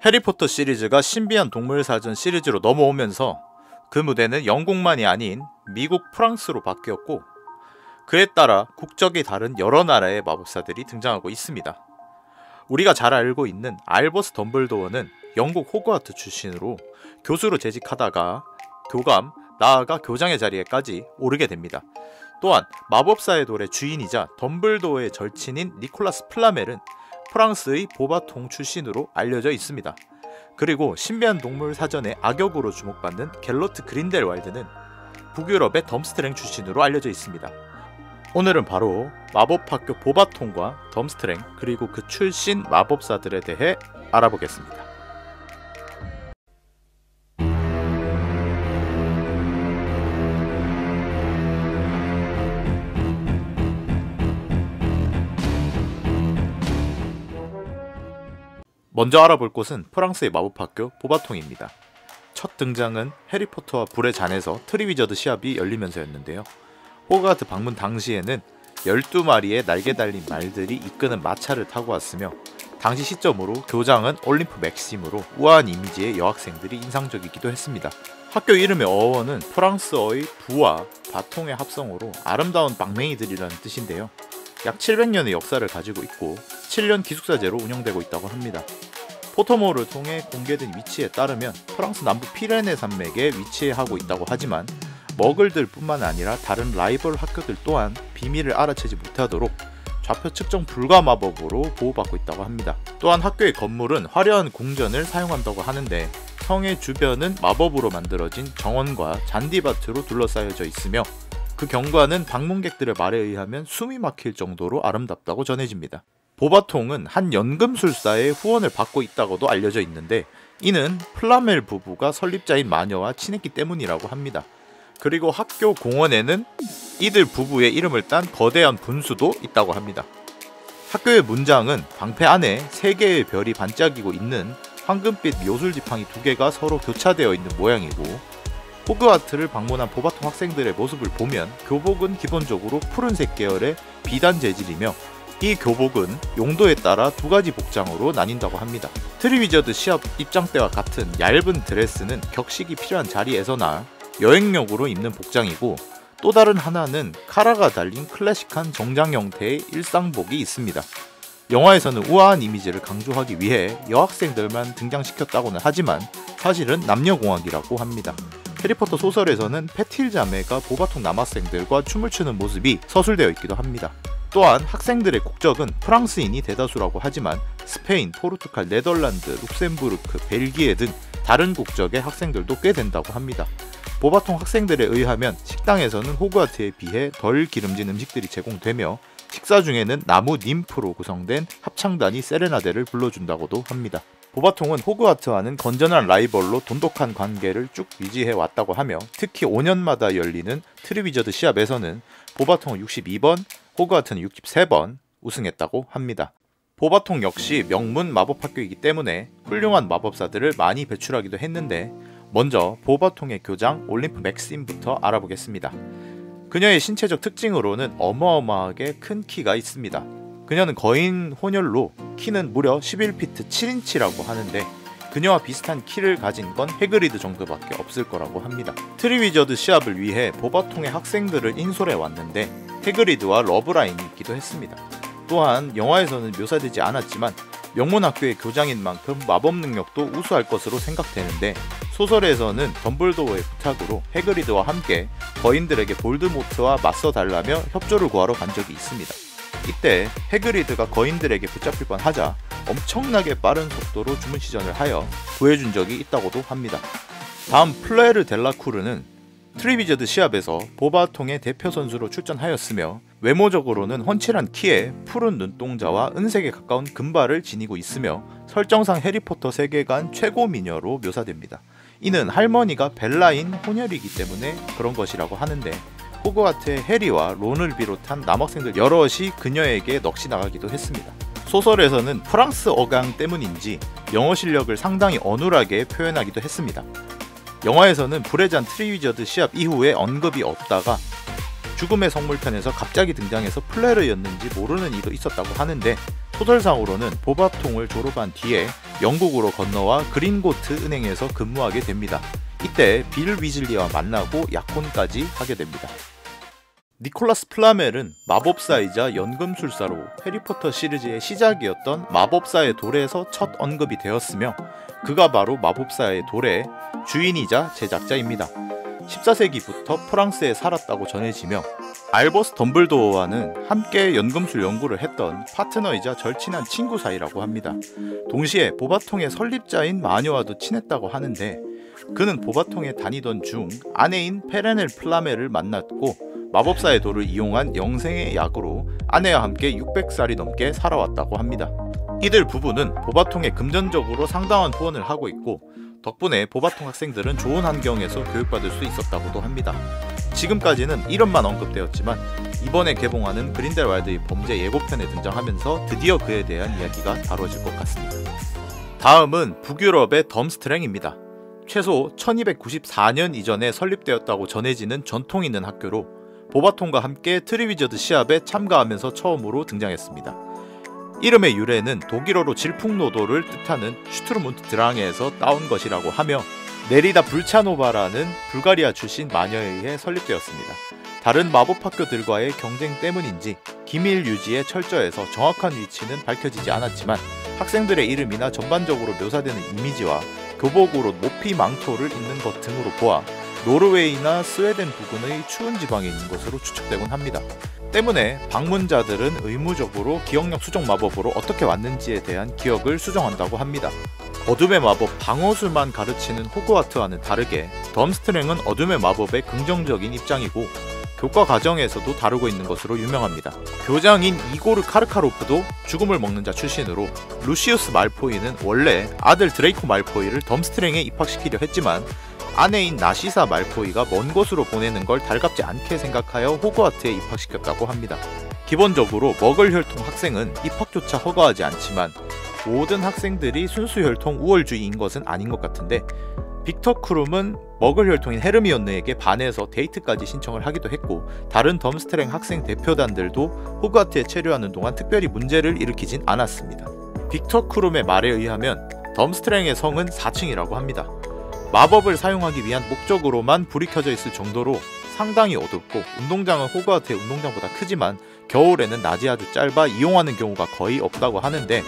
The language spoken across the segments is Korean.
해리포터 시리즈가 신비한 동물사전 시리즈로 넘어오면서 그 무대는 영국만이 아닌 미국, 프랑스로 바뀌었고 그에 따라 국적이 다른 여러 나라의 마법사들이 등장하고 있습니다. 우리가 잘 알고 있는 알버스 덤블도어는 영국 호그와트 출신으로 교수로 재직하다가 교감, 나아가 교장의 자리에까지 오르게 됩니다. 또한 마법사의 돌의 주인이자 덤블도어의 절친인 니콜라스 플라멜은 프랑스의 보바통 출신으로 알려져 있습니다. 그리고 신비한 동물 사전의 악역으로 주목받는 갤러트 그린델왈드는 북유럽의 덤스트랭 출신으로 알려져 있습니다. 오늘은 바로 마법학교 보바통과 덤스트랭 그리고 그 출신 마법사들에 대해 알아보겠습니다. 먼저 알아볼 곳은 프랑스의 마법학교 보바통입니다. 첫 등장은 해리포터와 불의 잔에서 트리위저드 시합이 열리면서였는데요. 호그와트 방문 당시에는 12마리의 날개 달린 말들이 이끄는 마차를 타고 왔으며 당시 시점으로 교장은 올림프 맥심으로 우아한 이미지의 여학생들이 인상적이기도 했습니다. 학교 이름의 어원은 프랑스어의 부와 바통의 합성어로 아름다운 방맹이들이라는 뜻인데요. 약 700년의 역사를 가지고 있고 7년 기숙사제로 운영되고 있다고 합니다. 포터모어를 통해 공개된 위치에 따르면 프랑스 남부 피레네 산맥에 위치하고 있다고 하지만 머글들 뿐만 아니라 다른 라이벌 학교들 또한 비밀을 알아채지 못하도록 좌표 측정 불가 마법으로 보호받고 있다고 합니다. 또한 학교의 건물은 화려한 궁전을 사용한다고 하는데 성의 주변은 마법으로 만들어진 정원과 잔디밭으로 둘러싸여져 있으며 그 경관은 방문객들의 말에 의하면 숨이 막힐 정도로 아름답다고 전해집니다. 보바통은 한 연금술사의 후원을 받고 있다고도 알려져 있는데 이는 플라멜 부부가 설립자인 마녀와 친했기 때문이라고 합니다. 그리고 학교 공원에는 이들 부부의 이름을 딴 거대한 분수도 있다고 합니다. 학교의 문장은 방패 안에 3개의 별이 반짝이고 있는 황금빛 요술 지팡이 2개가 서로 교차되어 있는 모양이고 호그와트를 방문한 보바통 학생들의 모습을 보면 교복은 기본적으로 푸른색 계열의 비단 재질이며 이 교복은 용도에 따라 2가지 복장으로 나뉜다고 합니다. 트리위저드 시합 입장 때와 같은 얇은 드레스는 격식이 필요한 자리에서나 여행용으로 입는 복장이고 또 다른 하나는 카라가 달린 클래식한 정장 형태의 일상복이 있습니다. 영화에서는 우아한 이미지를 강조하기 위해 여학생들만 등장시켰다고는 하지만 사실은 남녀공학이라고 합니다. 해리포터 소설에서는 페틸 자매가 보바통 남학생들과 춤을 추는 모습이 서술되어 있기도 합니다. 또한 학생들의 국적은 프랑스인이 대다수라고 하지만 스페인, 포르투갈, 네덜란드, 룩셈부르크, 벨기에 등 다른 국적의 학생들도 꽤 된다고 합니다. 보바통 학생들에 의하면 식당에서는 호그와트에 비해 덜 기름진 음식들이 제공되며 식사 중에는 나무 님프로 구성된 합창단이 세레나데를 불러준다고도 합니다. 보바통은 호그와트와는 건전한 라이벌로 돈독한 관계를 쭉 유지해 왔다고 하며 특히 5년마다 열리는 트리위저드 시합에서는 보바통은 62번, 호그와트는 63번 우승했다고 합니다. 보바통 역시 명문 마법학교이기 때문에 훌륭한 마법사들을 많이 배출하기도 했는데 먼저 보바통의 교장 올림프 맥심부터 알아보겠습니다. 그녀의 신체적 특징으로는 어마어마하게 큰 키가 있습니다. 그녀는 거인 혼혈로 키는 무려 11피트 7인치라고 하는데 그녀와 비슷한 키를 가진 건 해그리드 정도밖에 없을 거라고 합니다. 트리위저드 시합을 위해 보바통의 학생들을 인솔해 왔는데 해그리드와 러브라인이 있기도 했습니다. 또한 영화에서는 묘사되지 않았지만 명문학교의 교장인 만큼 마법 능력도 우수할 것으로 생각되는데 소설에서는 덤블도어의 부탁으로 해그리드와 함께 거인들에게 볼드모트와 맞서달라며 협조를 구하러 간 적이 있습니다. 이때 해그리드가 거인들에게 붙잡힐 뻔하자 엄청나게 빠른 속도로 주문시전을 하여 구해준 적이 있다고도 합니다. 다음 플레르 델라쿠르는 트리위저드 시합에서 보바통의 대표 선수로 출전하였으며 외모적으로는 훤칠한 키에 푸른 눈동자와 은색에 가까운 금발을 지니고 있으며 설정상 해리포터 세계관 최고 미녀로 묘사됩니다. 이는 할머니가 벨라인 혼혈이기 때문에 그런 것이라고 하는데 호그와트의 해리와 론을 비롯한 남학생들 여럿이 그녀에게 넋이 나가기도 했습니다. 소설에서는 프랑스 어강 때문인지 영어 실력을 상당히 어눌하게 표현하기도 했습니다. 영화에서는 불의 잔 트리위저드 시합 이후에 언급이 없다가 죽음의 성물편에서 갑자기 등장해서 플레르였는지 모르는 이도 있었다고 하는데 소설상으로는 보바통을 졸업한 뒤에 영국으로 건너와 그린고트 은행에서 근무하게 됩니다. 이때 빌 위즐리와 만나고 약혼까지 하게 됩니다. 니콜라스 플라멜은 마법사이자 연금술사로 해리포터 시리즈의 시작이었던 마법사의 돌에서 첫 언급이 되었으며 그가 바로 마법사의 돌의 주인이자 제작자입니다. 14세기부터 프랑스에 살았다고 전해지며 알버스 덤블도어와는 함께 연금술 연구를 했던 파트너이자 절친한 친구 사이라고 합니다. 동시에 보바통의 설립자인 마녀와도 친했다고 하는데 그는 보바통에 다니던 중 아내인 페레넬 플라멜을 만났고 마법사의 돌을 이용한 영생의 약으로 아내와 함께 600살이 넘게 살아왔다고 합니다. 이들 부부는 보바통에 금전적으로 상당한 후원을 하고 있고 덕분에 보바통 학생들은 좋은 환경에서 교육받을 수 있었다고도 합니다. 지금까지는 이름만 언급되었지만 이번에 개봉하는 그린델왈드의 범죄 예고편에 등장하면서 드디어 그에 대한 이야기가 다뤄질 것 같습니다. 다음은 북유럽의 덤스트랭입니다. 최소 1294년 이전에 설립되었다고 전해지는 전통 있는 학교로 보바통과 함께 트리위저드 시합에 참가하면서 처음으로 등장했습니다. 이름의 유래는 독일어로 질풍노도를 뜻하는 슈투르문트 드랑에서 따온 것이라고 하며 네리다 불차노바라는 불가리아 출신 마녀에 의해 설립되었습니다. 다른 마법학교들과의 경쟁 때문인지 기밀 유지에 철저해서 정확한 위치는 밝혀지지 않았지만 학생들의 이름이나 전반적으로 묘사되는 이미지와 교복으로 모피 망토를 입는 것 등으로 보아 노르웨이나 스웨덴 부근의 추운 지방에 있는 것으로 추측되곤 합니다. 때문에 방문자들은 의무적으로 기억력 수정 마법으로 어떻게 왔는지에 대한 기억을 수정한다고 합니다. 어둠의 마법 방어술만 가르치는 호그와트와는 다르게 덤스트랭은 어둠의 마법의 긍정적인 입장이고 교과 과정에서도 다루고 있는 것으로 유명합니다. 교장인 이고르 카르카로프도 죽음을 먹는 자 출신으로 루시우스 말포이는 원래 아들 드레이코 말포이를 덤스트랭에 입학시키려 했지만 아내인 나시사 말포이가 먼 곳으로 보내는 걸 달갑지 않게 생각하여 호그와트에 입학시켰다고 합니다. 기본적으로 머글 혈통 학생은 입학조차 허가하지 않지만 모든 학생들이 순수 혈통 우월주의인 것은 아닌 것 같은데 빅터 크룸은 머글 혈통인 헤르미온느에게 반해서 데이트까지 신청을 하기도 했고 다른 덤스트랭 학생 대표단들도 호그와트에 체류하는 동안 특별히 문제를 일으키진 않았습니다. 빅터 크룸의 말에 의하면 덤스트랭의 성은 4층이라고 합니다. 마법을 사용하기 위한 목적으로만 불이 켜져 있을 정도로 상당히 어둡고 운동장은 호그와트의 운동장보다 크지만 겨울에는 낮이 아주 짧아 이용하는 경우가 거의 없다고 하는데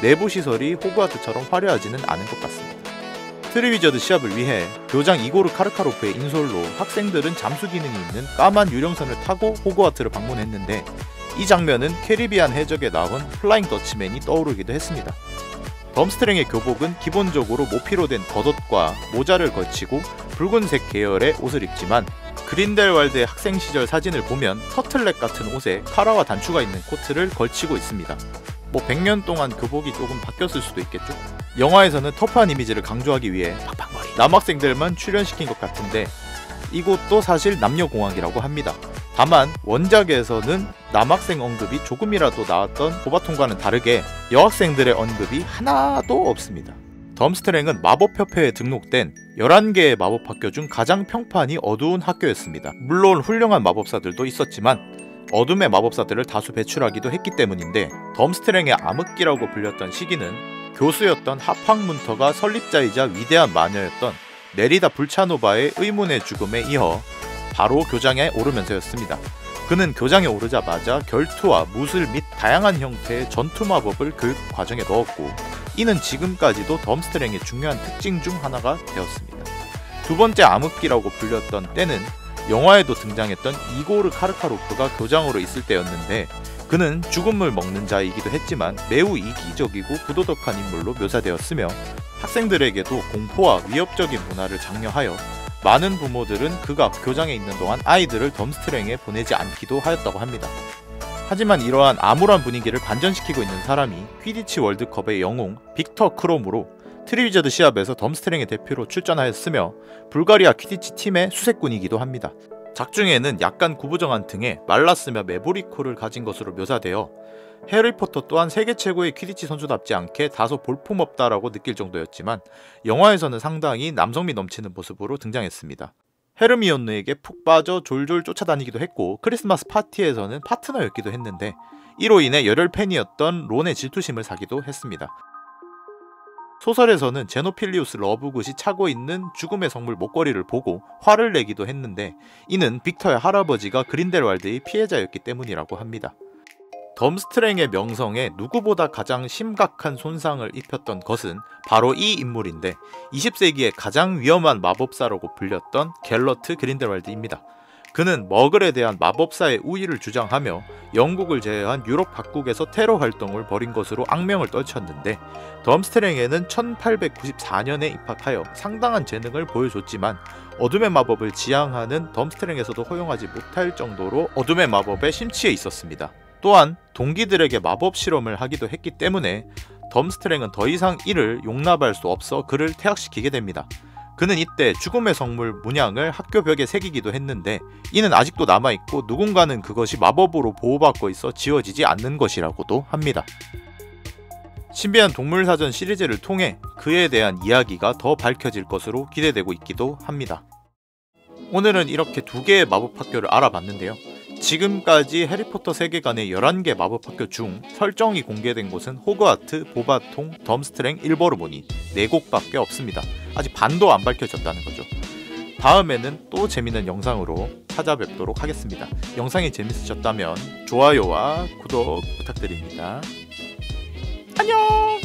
내부 시설이 호그와트처럼 화려하지는 않은 것 같습니다. 트리위저드 시합을 위해 교장 이고르 카르카로프의 인솔로 학생들은 잠수 기능이 있는 까만 유령선을 타고 호그와트를 방문했는데 이 장면은 캐리비안 해적에 나온 플라잉 더치맨이 떠오르기도 했습니다. 덤스트랭의 교복은 기본적으로 모피로 된 겉옷과 모자를 걸치고 붉은색 계열의 옷을 입지만 그린델왈드의 학생 시절 사진을 보면 터틀넥 같은 옷에 카라와 단추가 있는 코트를 걸치고 있습니다. 100년 동안 교복이 조금 바뀌었을 수도 있겠죠? 영화에서는 터프한 이미지를 강조하기 위해 팍팍머리 남학생들만 출연시킨 것 같은데 이곳도 사실 남녀공학이라고 합니다. 다만 원작에서는 남학생 언급이 조금이라도 나왔던 보바통과는 다르게 여학생들의 언급이 하나도 없습니다. 덤스트랭은 마법협회에 등록된 11개의 마법학교 중 가장 평판이 어두운 학교였습니다. 물론 훌륭한 마법사들도 있었지만 어둠의 마법사들을 다수 배출하기도 했기 때문인데 덤스트랭의 암흑기라고 불렸던 시기는 교수였던 하팡문터가 설립자이자 위대한 마녀였던 네리다 불차노바의 의문의 죽음에 이어 바로 교장에 오르면서였습니다. 그는 교장에 오르자마자 결투와 무술 및 다양한 형태의 전투 마법을 교육 과정에 넣었고 이는 지금까지도 덤스트랭의 중요한 특징 중 하나가 되었습니다. 두 번째 암흑기라고 불렸던 때는 영화에도 등장했던 이고르 카르카로프가 교장으로 있을 때였는데 그는 죽음을 먹는 자이기도 했지만 매우 이기적이고 부도덕한 인물로 묘사되었으며 학생들에게도 공포와 위협적인 문화를 장려하여 많은 부모들은 그가 교장에 있는 동안 아이들을 덤스트랭에 보내지 않기도 하였다고 합니다. 하지만 이러한 암울한 분위기를 반전시키고 있는 사람이 퀴디치 월드컵의 영웅 빅터 크롬으로 트리위저드 시합에서 덤스트랭의 대표로 출전하였으며 불가리아 퀴디치 팀의 수색꾼이기도 합니다. 작중에는 약간 구부정한 등에 말랐으며 메보리코를 가진 것으로 묘사되어 해리포터 또한 세계 최고의 퀴디치 선수답지 않게 다소 볼품없다라고 느낄 정도였지만 영화에서는 상당히 남성미 넘치는 모습으로 등장했습니다. 헤르미온느에게 푹 빠져 졸졸 쫓아다니기도 했고 크리스마스 파티에서는 파트너였기도 했는데 이로 인해 열혈 팬이었던 론의 질투심을 사기도 했습니다. 소설에서는 제노필리우스 러브굿이 차고 있는 죽음의 성물 목걸이를 보고 화를 내기도 했는데 이는 빅터의 할아버지가 그린델왈드의 피해자였기 때문이라고 합니다. 덤스트랭의 명성에 누구보다 가장 심각한 손상을 입혔던 것은 바로 이 인물인데 20세기의 가장 위험한 마법사라고 불렸던 갤러트 그린델왈드입니다. 그는 머글에 대한 마법사의 우위를 주장하며 영국을 제외한 유럽 각국에서 테러 활동을 벌인 것으로 악명을 떨쳤는데 덤스트랭에는 1894년에 입학하여 상당한 재능을 보여줬지만 어둠의 마법을 지향하는 덤스트랭에서도 허용하지 못할 정도로 어둠의 마법에 심취해 있었습니다. 또한 동기들에게 마법 실험을 하기도 했기 때문에 덤스트랭은 더 이상 이를 용납할 수 없어 그를 퇴학시키게 됩니다. 그는 이때 죽음의 성물 문양을 학교 벽에 새기기도 했는데 이는 아직도 남아있고 누군가는 그것이 마법으로 보호받고 있어 지워지지 않는 것이라고도 합니다. 신비한 동물사전 시리즈를 통해 그에 대한 이야기가 더 밝혀질 것으로 기대되고 있기도 합니다. 오늘은 이렇게 2개의 마법학교를 알아봤는데요. 지금까지 해리포터 세계관의 11개 마법학교 중 설정이 공개된 곳은 호그와트, 보바통, 덤스트랭, 일버르모니 4곳밖에 없습니다. 아직 반도 안 밝혀졌다는 거죠. 다음에는 또 재밌는 영상으로 찾아뵙도록 하겠습니다. 영상이 재밌으셨다면 좋아요와 구독 부탁드립니다. 안녕!